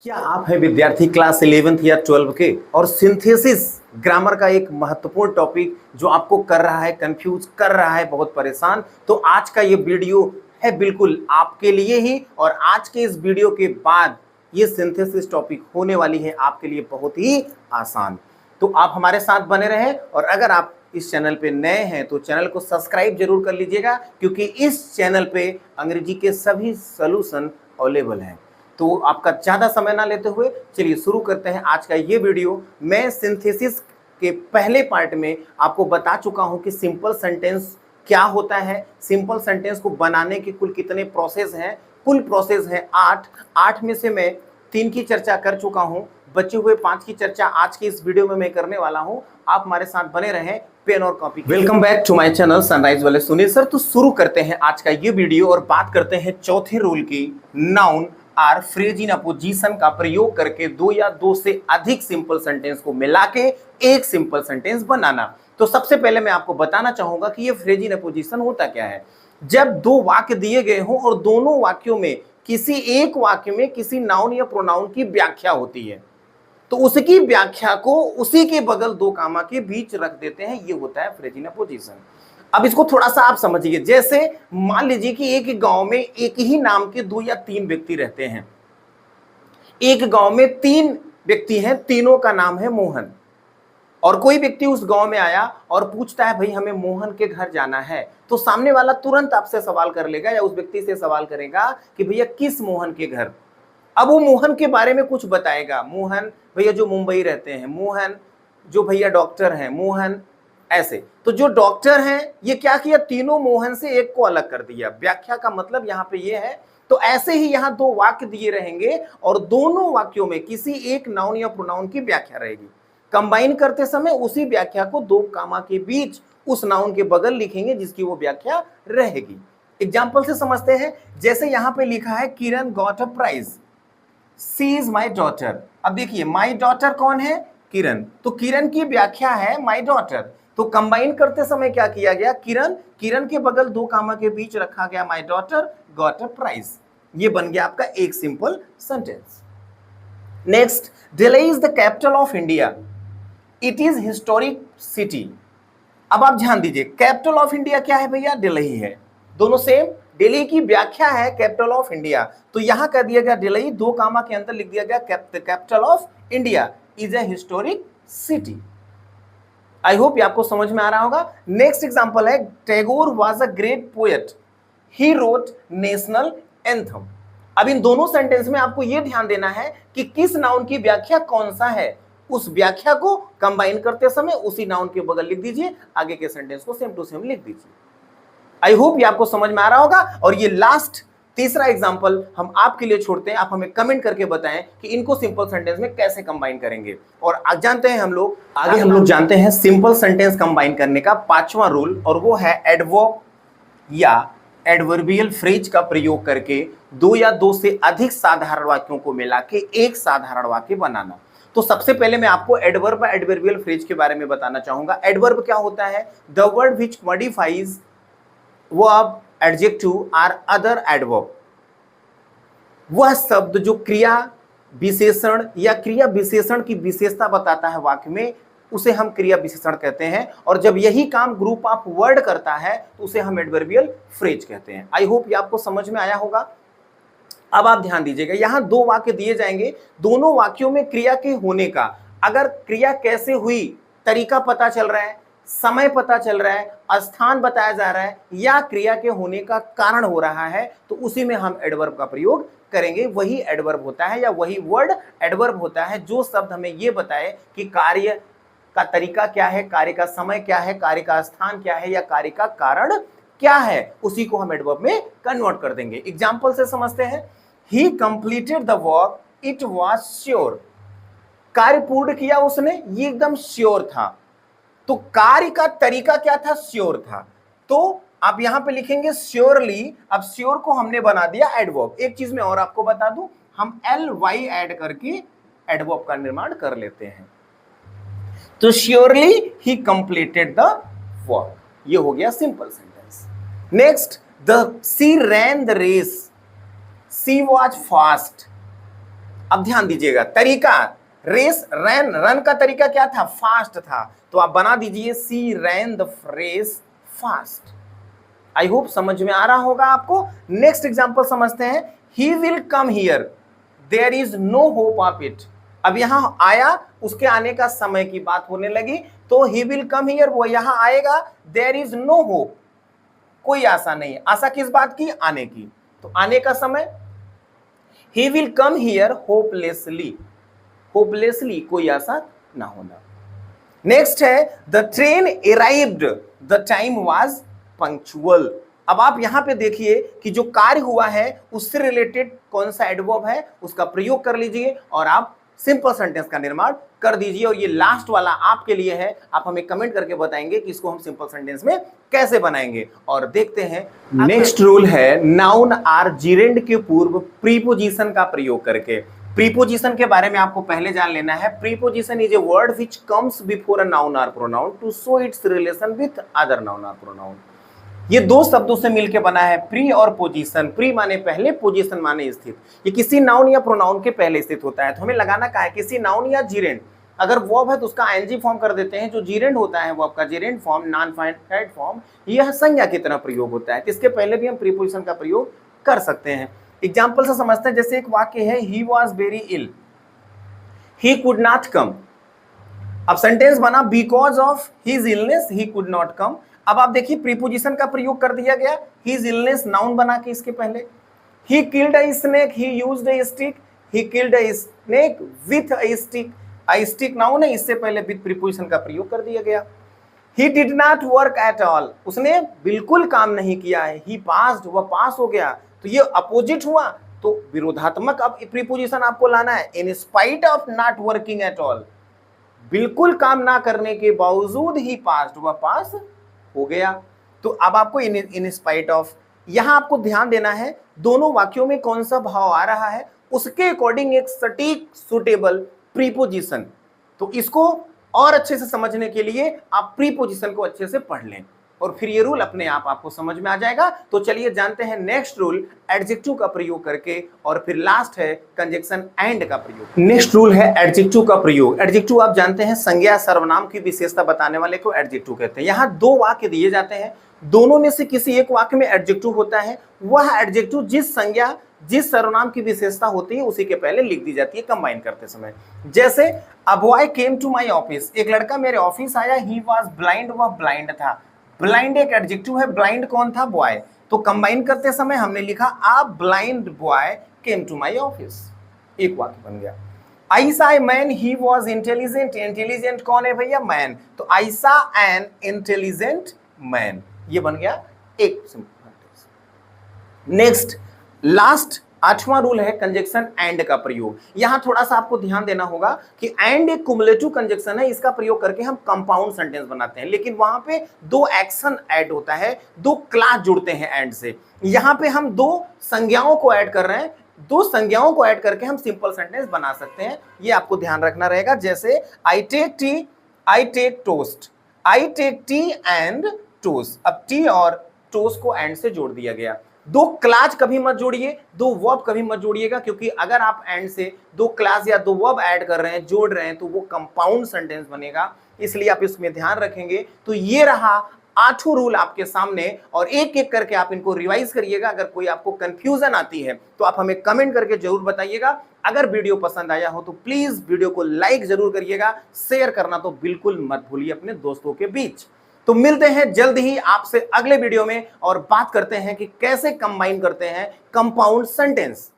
क्या आप हैं विद्यार्थी क्लास 11th या 12 के और सिंथेसिस ग्रामर का एक महत्वपूर्ण टॉपिक जो आपको कर रहा है कंफ्यूज कर रहा है बहुत परेशान। तो आज का ये वीडियो है बिल्कुल आपके लिए ही और आज के इस वीडियो के बाद ये सिंथेसिस टॉपिक होने वाली है आपके लिए बहुत ही आसान। तो आप हमारे साथ बने रहें और अगर आप इस चैनल पे नए हैं तो चैनल को सब्सक्राइब जरूर कर लीजिएगा क्योंकि इस चैनल पे अंग्रेजी के सभी सॉल्यूशन अवेलेबल हैं। तो आपका ज़्यादा समय ना लेते हुए चलिए शुरू करते हैं आज का ये वीडियो। मैं सिंथेसिस के पहले पार्ट में आपको बता चुका हूं कि सिंपल सेंटेंस क्या होता है, सिंपल सेंटेंस को बनाने के कुल कितने प्रोसेस हैं। कुल प्रोसेस है 8 में से मैं 3 की चर्चा कर चुका हूं, बचे हुए 5 की चर्चा आज की इस वीडियो में मैं करने वाला हूं। आप हमारे साथ बने रहें पेन और copy. Welcome back to my channel Sunrise वाले सुनील सर। तो शुरू करते हैं आज का ये वीडियो और बात करते हैं चौथे रूल की, noun or phrase in apposition का प्रयोग करके दो या दो से अधिक सिंपल सेंटेंस को मिला के एक सिंपल सेंटेंस बनाना। तो सबसे पहले मैं आपको बताना चाहूंगा कि ये फ्रेज इन अपोजिशन होता क्या है। जब दो वाक्य दिए गए हों और दोनों वाक्यों में किसी एक वाक्य में किसी नाउन या प्रोनाउन की व्याख्या होती है तो उसकी व्याख्या को उसी के बगल दो कामा के बीच रख देते हैं, ये होता है फ्रेज इन अपोजिशन। अब इसको थोड़ा सा आप समझिए। जैसे मान लीजिए कि एक गांव में एक ही नाम के 2 या 3 व्यक्ति रहते हैं। एक गांव में 3 व्यक्ति हैं, तीनों का नाम है मोहन। और कोई व्यक्ति उस गांव में आया और पूछता है भाई हमें मोहन के घर जाना है, तो सामने वाला तुरंत आपसे सवाल कर लेगा या उस व्यक्ति से सवाल करेगा कि भैया किस मोहन के घर। अब वो मोहन के बारे में कुछ बताएगा, मोहन भैया जो मुंबई रहते हैं, मोहन जो भैया डॉक्टर हैं, मोहन ऐसे। तो जो डॉक्टर हैं ये क्या किया, तीनों मोहन से एक को अलग कर दिया। व्याख्या का मतलब यहाँ पे ये है। तो ऐसे ही यहाँ 2 वाक्य दिए रहेंगे और दोनों वाक्यों में किसी एक नाउन या प्रोनाउन की व्याख्या रहेगी। कंबाइन करते समय उसी व्याख्या को 2 कामा के बीच उस नाउन के बगल लिखेंगे जिसकी वो व्याख्या रहेगी। एग्जाम्पल से समझते हैं। जैसे यहाँ पे लिखा है Kiran got a prize, she is my daughter. अब देखिए माई डॉटर कौन है, किरण। तो किरण की व्याख्या है माई डॉटर। तो कंबाइन करते समय क्या किया गया, किरण, किरण के बगल 2 कामा के बीच रखा गया my daughter got a prize. ये बन गया आपका एक simple sentence. Next, Delhi is the capital of India, it is historic city. अब आप ध्यान दीजिए, कैपिटल ऑफ इंडिया क्या है भैया, दिल्ली है। दोनों सेम। दिल्ली की व्याख्या है कैपिटल ऑफ इंडिया, तो यहां कर दिया गया दिल्ली, 2 कामा के अंदर लिख दिया गया capital of India is a historic city. I hope ये आपको समझ में आ रहा होगा। नेक्स्ट एग्जांपल है, Tagore was a great poet, he wrote national anthem. अब इन दोनों सेंटेंस में आपको यह ध्यान देना है कि किस नाउन की व्याख्या कौन सा है। उस व्याख्या को कंबाइन करते समय उसी नाउन के बगल लिख दीजिए, आगे के सेंटेंस को सेम टू सेम लिख दीजिए। आई होप ये आपको समझ में आ रहा होगा। और ये लास्ट तीसरा एग्जांपल हम आपके लिए छोड़ते हैं, आप हमें कमेंट करके बताएं कि इनको सिंपल सेंटेंस में कैसे कंबाइन करेंगे। और आज जानते हैं हम लोग जानते हैं सिंपल सेंटेंस कंबाइन करने का 5वां रूल, और वो है एडवर्ब या एडवर्बियल फ्रेज का प्रयोग करके 2 या 2 से अधिक साधारण वाक्यों को मिला के एक साधारण वाक्य बनाना। तो सबसे पहले मैं आपको एडवर्ब या एडवर्बियल फ्रेज के बारे में बताना चाहूंगा। एडवर्ब क्या होता है, the word which modifies verb, adjective or other adverb. वह शब्द जो क्रिया विशेषण या क्रिया विशेषण की विशेषता बताता है वाक्य में, उसे हम क्रिया विशेषण कहते हैं। और जब यही काम ग्रुप ऑफ वर्ड करता है तो उसे हम एडवर्बियल फ्रेज कहते हैं। आई होप ये आपको समझ में आया होगा। अब आप ध्यान दीजिएगा, यहां 2 वाक्य दिए जाएंगे, दोनों वाक्यों में क्रिया के होने का, अगर क्रिया कैसे हुई तरीका पता चल रहा है, समय पता चल रहा है, स्थान बताया जा रहा है, या क्रिया के होने का कारण हो रहा है, तो उसी में हम एडवर्ब का प्रयोग करेंगे। वही एडवर्ब होता है या वही वर्ड एडवर्ब होता है जो शब्द हमें यह बताए कि कार्य का तरीका क्या है, कार्य का समय क्या है, कार्य का स्थान क्या है, या कार्य का कारण क्या है, उसी को हम एडवर्ब में कन्वर्ट कर देंगे। एग्जाम्पल से समझते हैं। ही completed the work, it was sure. कार्य पूर्ण किया उसने, ये एकदम श्योर था। तो कार्य का तरीका क्या था, श्योर था। तो आप यहां पे लिखेंगे श्योरली। अब श्योर को हमने बना दिया एडवर्ब। एक चीज मैं और आपको बता दूं, हम ly ऐड करके एडवर्ब का निर्माण कर लेते हैं। तो surely he completed the work, ये हो गया simple sentence. Next, the she ran the race, she was fast. अब ध्यान दीजिएगा, तरीका रेस रैन, रन का तरीका क्या था, फास्ट था, तो आप बना दीजिए she ran the race fast. I hope समझ में आ रहा होगा आपको। नेक्स्ट एग्जांपल समझते हैं, he will come here there is no hope of it. अब यहां आया, उसके आने का समय की बात होने लगी, तो ही विल कम हियर, वो यहां आएगा, देयर इज नो होप, कोई आशा नहीं। आशा किस बात की, आने की, तो आने का समय, ही will come here hopelessly, hopelessly कोई आशा ना होना। नेक्स्ट है the train arrived the time was punctual. अब आप यहां पे देखिए कि जो कार्य हुआ है उससे रिलेटेड कौन सा एडवर्ब है, उसका प्रयोग कर लीजिए और आप सिंपल सेंटेंस का निर्माण कर दीजिए। और ये लास्ट वाला आपके लिए है, आप हमें कमेंट करके बताएंगे कि इसको हम सिंपल सेंटेंस में कैसे बनाएंगे। और देखते हैं नेक्स्ट रूल है, नाउन आर जीरेंड के पूर्व प्रीपोजिशन का प्रयोग करके। प्रीपोजिशन के बारे में आपको पहले जान लेना है। Preposition is a word which comes before a noun or pronoun to show its relation with other noun or pronoun. ये दो शब्दों से मिलकर बना है, प्री और पोजीशन। प्री माने पहले, पोजीशन माने स्थित। ये किसी नाउन या प्रोनाउन के पहले स्थित होता है। तो हमें लगाना क्या है, किसी नाउन या जीरेंड, अगर वर्ब है तो उसका आईएनजी फॉर्म कर देते हैं। जो जीरेंड होता है वर्ब का जीरेंड फॉर्म, नॉन फाइनाइट फॉर्म, यह संज्ञा की तरह प्रयोग होता है। इसके पहले भी हम प्रीपोजिशन का प्रयोग कर सकते हैं। एग्जाम्पल से समझते हैं, जैसे एक वाक्य है, he was very ill, he could not come. अब सेंटेंस बना, because of his illness he could not come. अब आप देखिए प्रीपोजिशन का प्रयोग कर दिया गया, हिज इलनेस नाउन बना के इसके पहले। He killed a snake, he used a stick, he killed a snake with a stick. A stick noun है, इससे पहले विथ प्रीपोजिशन का प्रयोग कर दिया गया। He did not work at all, उसने बिल्कुल काम नहीं किया है। ही पास्ड, वह पास हो गया, तो ये अपोजिट हुआ, तो विरोधात्मक अब प्रीपोजिशन आपको लाना है। In spite of not working at all, बिल्कुल काम ना करने के बावजूद ही पास्ड, वह पास हो गया। तो अब आपको इन स्पाइट ऑफ, यहां आपको ध्यान देना है दोनों वाक्यों में कौन सा भाव आ रहा है, उसके अकॉर्डिंग एक सटीक सुटेबल प्रीपोजिशन। तो इसको और अच्छे से समझने के लिए आप प्रीपोजिशन को अच्छे से पढ़ लें और फिर ये रूल अपने आप आपको समझ में आ जाएगा। तो चलिए जानते हैं नेक्स्ट रूल एडजेक्टिव का प्रयोग करके, और फिर लास्ट है कंजक्शन एंड का प्रयोग। नेक्स्ट रूल है एडजेक्टिव का प्रयोग। एडजेक्टिव आप जानते हैं संज्ञा सर्वनाम की विशेषता बताने वाले को एडजेक्टिव कहते हैं। यहाँ दो वाक्य दिए जाते हैं, दोनों में से किसी एक वाक्य में एडजेक्टिव होता है। वह एडजेक्टिव जिस संज्ञा जिस सर्वनाम की विशेषता होती है उसी के पहले लिख दी जाती है कंबाइन करते समय। जैसे a boy came to my office, एक लड़का मेरे ऑफिस आया। ही वाज ब्लाइंड, वह ब्लाइंड था। ब्लाइंड एक एडजेक्टिव है, ब्लाइंड कौन था, बॉय। तो कंबाइन करते समय हमने लिखा a blind boy came to my office, एक वाक्य बन गया। I saw a man, he was intelligent, intelligent कौन है भैया, मैन, तो आई सा एन इंटेलिजेंट मैन, ये बन गया एक सिंपल। नेक्स्ट लास्ट आठवां रूल है कंजक्शन एंड का प्रयोग। यहां थोड़ा सा आपको ध्यान देना होगा कि एंड एक कुमुलेटिव कंजक्शन है, इसका प्रयोग करके हम कंपाउंड सेंटेंस बनाते हैं, लेकिन वहां पे दो एक्शन ऐड होता है, दो क्लास जुड़ते हैं एंड से। यहां पे हम दो संज्ञाओं को ऐड कर रहे हैं, दो संज्ञाओं को ऐड करके हम सिंपल सेंटेंस बना सकते हैं, ये आपको ध्यान रखना रहेगा। जैसे I take tea, I take toast, I take tea and toast. अब टी और टोस्ट को एंड से जोड़ दिया गया। दो क्लास कभी मत जोड़िए, दो वर्ब कभी मत जोड़िएगा, क्योंकि अगर आप एंड से दो क्लास या दो वर्ब ऐड कर रहे हैं, जोड़ रहे हैं, तो वो कंपाउंड सेंटेंस बनेगा, इसलिए आप इसमें ध्यान रखेंगे। तो ये रहा आठों रूल आपके सामने, और एक एक करके आप इनको रिवाइज करिएगा। अगर कोई आपको कंफ्यूजन आती है तो आप हमें कमेंट करके जरूर बताइएगा। अगर वीडियो पसंद आया हो तो प्लीज वीडियो को लाइक जरूर करिएगा, शेयर करना तो बिल्कुल मत भूलिए अपने दोस्तों के बीच। तो मिलते हैं जल्द ही आपसे अगले वीडियो में और बात करते हैं कि कैसे कंबाइन करते हैं कंपाउंड सेंटेंस।